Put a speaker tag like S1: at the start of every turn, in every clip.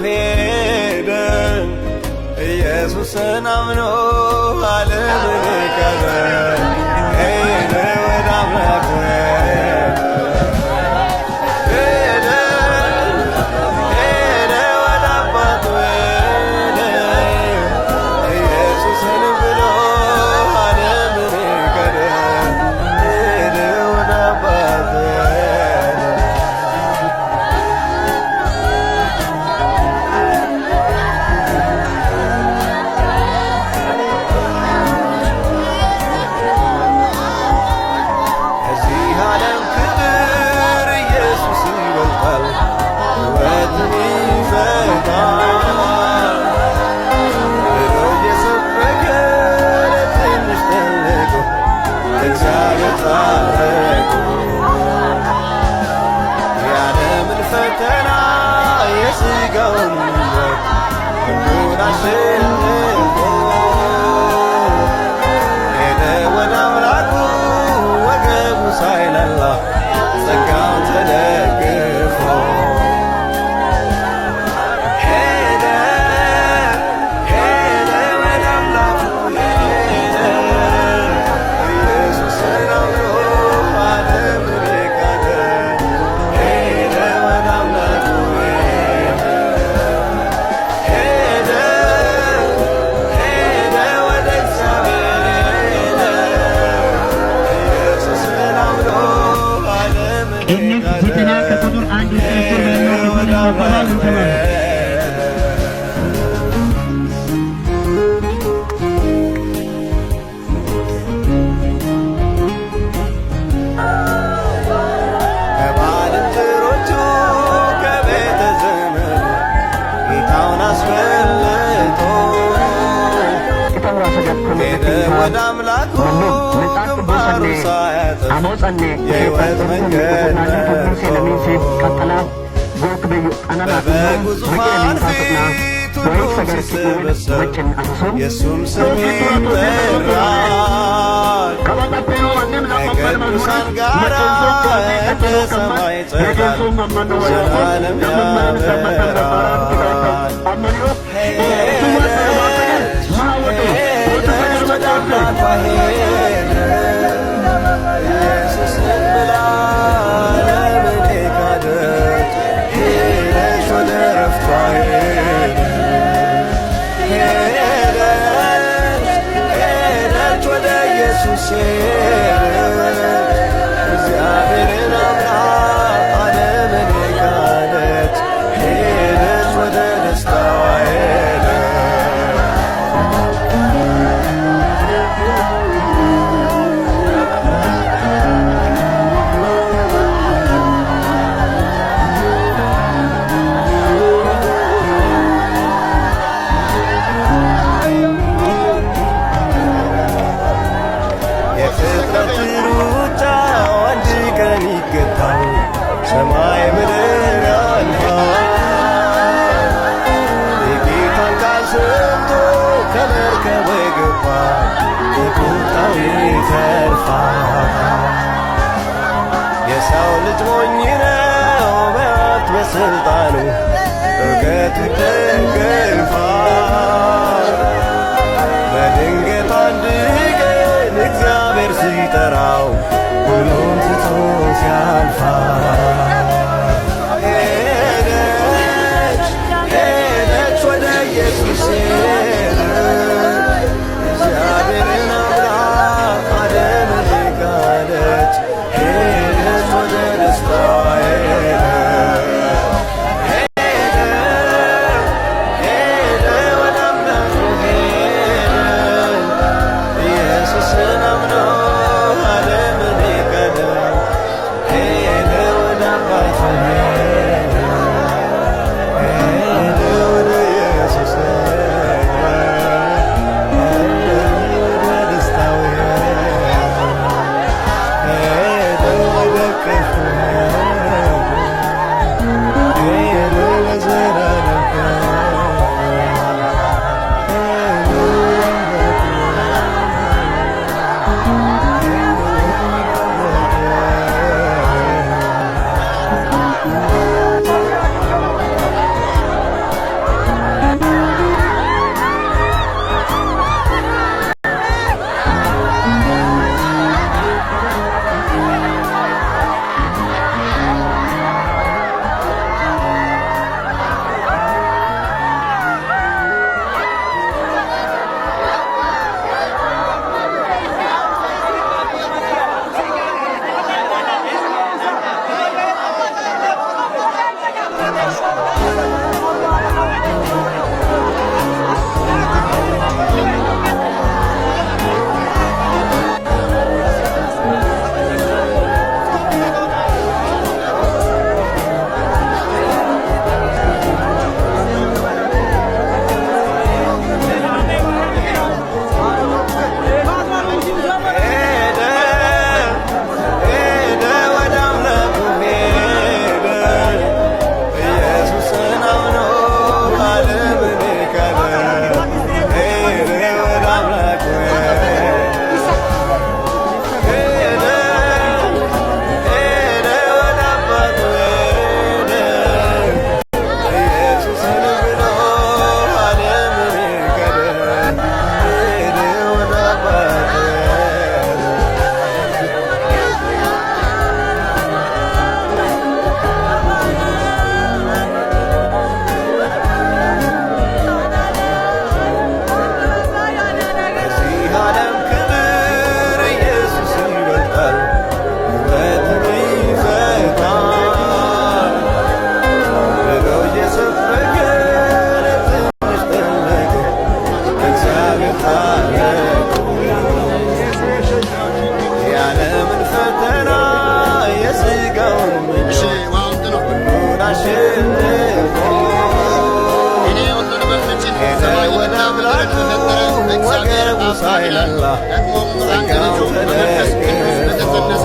S1: ሄደ ኢየሱስን አምኖ ዓለምን ካደ ሄደ ወደ አምላኩ ሄደ ወደ አባቱ ሄደ ኢየሱስን ብሎ ዓለምን ካደ ሄደ ወደ አባቱ የዓለምን ፈተና የሥጋውን ምኞት ሁሉን አሸንፎ ሄደ ወደ አምላኩ ወገቡ ሳይላላ ጸጋው ተደግፎ ሄደ ወደ አምላኩ ሄደ ኢየሱስን አምኖ ዓለምን ካደ ሄደ ወደ አምላኩ ሄደ ወደ እግዚአብሔር ሄደ ኢየሱስን አምኖ ዓለምን ካደ ወደ አምላኩ ከባልንጀሮቹ ከቤተ ዘመዱ ጌታውን አስፈልጦ ሄደ ወደ አምላኩ ግንባሩ ሳያጥፍ የሕይወት መንገድ በበጉ ዙፋን ፊት ሁሉም ሲሰበሰብ የእሱም ስም ይጠራል። ከቅዱሳን ጋር እንደ ሰማይ ጸዳል ዘላለም ያበራል። ሄደች ወደ አምላኳ ኢየሱስን ብላ ዓለምን ካደች ሄደች ወደ ዕረፍቷ ሄደች ወደ ኢየሱስ እግዚአብሔርን አምና ዓለምን ካደች ሄደች ወደ ደስታዋ የፍጥረት ሩጫ አንድ ቀን ይገታል፣ ሰማይ ምድር ያልፋል። የጌታን ቃል ሰምቶ ከመርከቡ የገባ ከቁጣው ይተርፋል። የሰው ልጅ ሞኝ ነው በሀብት በሥልጣኑ እውቀቱ ይደገፋል። በድንገት አንድ ቀን እግዚአብሔር ሲጠራው ሁሉም ትቶት ያልፋል። ሄደች ወደ ኢየሱስ እግዚአብሔርን አምና ዓለምን ካደች ሄደች ወደ ደስታዋ ሄደች
S2: ዓለምን በፈጠረ በእግዚአብሔር አብ አምናለሁ። ደግሞም በአንድ ልጁ በመንፈስ ቅዱስ በተጸነሰ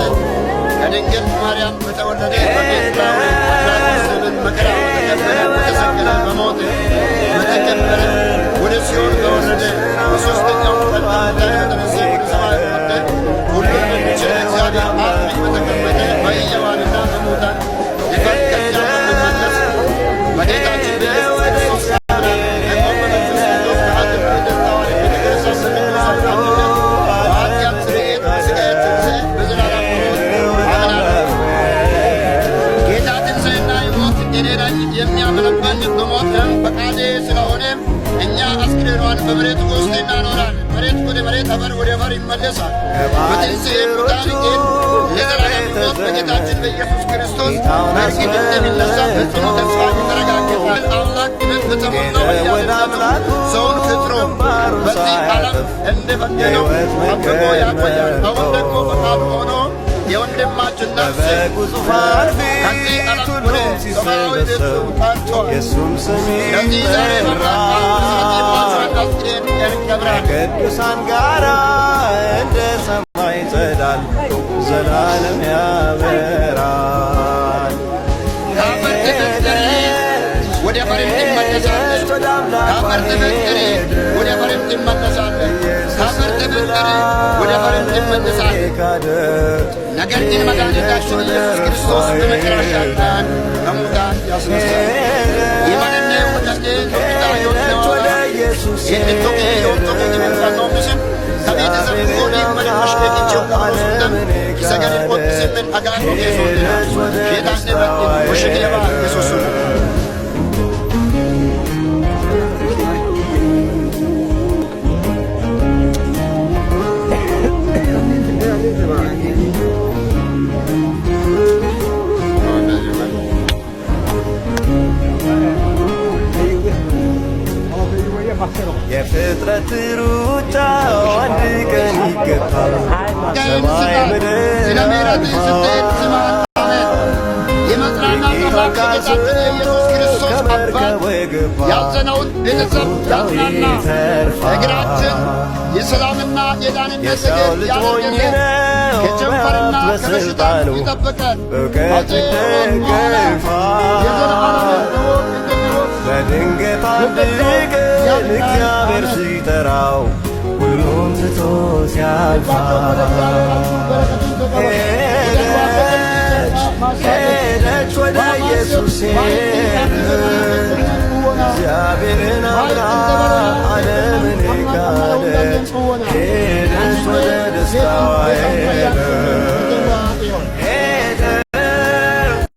S2: ከድንግል ማርያም በተወለደ በጲላጦስ ዘመን መከራ በተቀበለ በተሰቀለ በሞተ በተቀበረ ወደ ሲኦል በወረደ በሦስተኛው ቀን ከሙታን በተነሳ ወደ ሰማይ በወረደ ሁሉን በሚችል እግዚአብሔር አብ ቀኝ በተቀመጠ በሕያዋንና በሙታን ሊፈርድ ከዚያ በሚመለስ በጌታችን በኢየሱስ ክርስቶስ አምናለሁ። ደግሞም በመንፈስ ቅዱስ ከአብ በደስታዋን ቤተክርስቲያን በሚመሳት በኃጢአት ስርየት በሥጋዬ ትንሣኤ በዘላለም ሕይወት አምናለሁ። ጌታ ትንሣኤና ሕይወት እኔ ነኝ። የሚያምንብኝ በሞትም ፈቃዴ ስለሆነ እኛ አስክሬኗን በመሬት ውስጥ እናኖራለን። መሬት ወደ መሬት፣ አፈር ወደ አፈር ይመለሳል። በትንሣኤ ሙታን ግን ለዘላለም ሕይወት በጌታችን በኢየሱስ ክርስቶስ በእርግጥ እንደሚነሣ ፈጽሞ ተስፋ የተረጋገጠ አምላክ በተሞላው በያለበት ሰውን ፈጥሮ በዚህ ዓለም እንደፈቀደው ጠብቆ ያቆያል። አሁን ደግሞ ፈቃዱ ሆኖ የወንድማችን ነፍስ ከዚህ ዓለም ወደ ሰማያዊ ቤቱ ጠርቶአል። ስለዚህ ዛሬ መራቃ ስለዚህ ሟቿን አስክሬን እንቀብራለን።
S1: ከቅዱሳን ጋራ እንደ ሰማይ ጸዳል ዘላለም ያበራል።
S2: ከአፈር ተፈጠረ ወደ አፈርም ትመለሳለህ። ከአፈር ተፈጠረ ወደ አፈርም ትመለሳለህ። ከአፈር ተፈጠረ ወደ አፈርም ትመለሳለህ። ነገር ግን መድኃኒታችን ኢየሱስ ክርስቶስ በመጨረሻ ቀን ከሙታን ያስነሳል። የማንና የወደደ ከጌታ ሕይወት ለዋላ የእንቶቄ የወንቶቄ የሚባለው ምስል ከቤተሰብ ጎዲ መለመሽ ቤትቸው ለማስወደም ይሰገድን ወጥስምን አጋኖ የሶልና ጌታንበት ወሸገባ የሶሱና
S1: የፍጥረት ሩጫ አንድ ቀን ይገባል። ሰማይ ምድር
S2: ስለ ምሕረትህ ስትሄድ ስማት። የመጽናናት አምላክ ጌታችን የኢየሱስ ክርስቶስ አባት ያዘነውን ቤተሰብ ያጽናና። እግራችን የሰላምና የዳንነት እግር ያደርግልን። ከቸንፈርና ከበሽታ ይጠብቀን።
S1: በድንገት አንድ ቀን እግዚአብሔር ሲጠራው ሁሉም ትቶ ሲያልፋል። ሄደች ወደ ኢየሱስ እግዚአብሔርን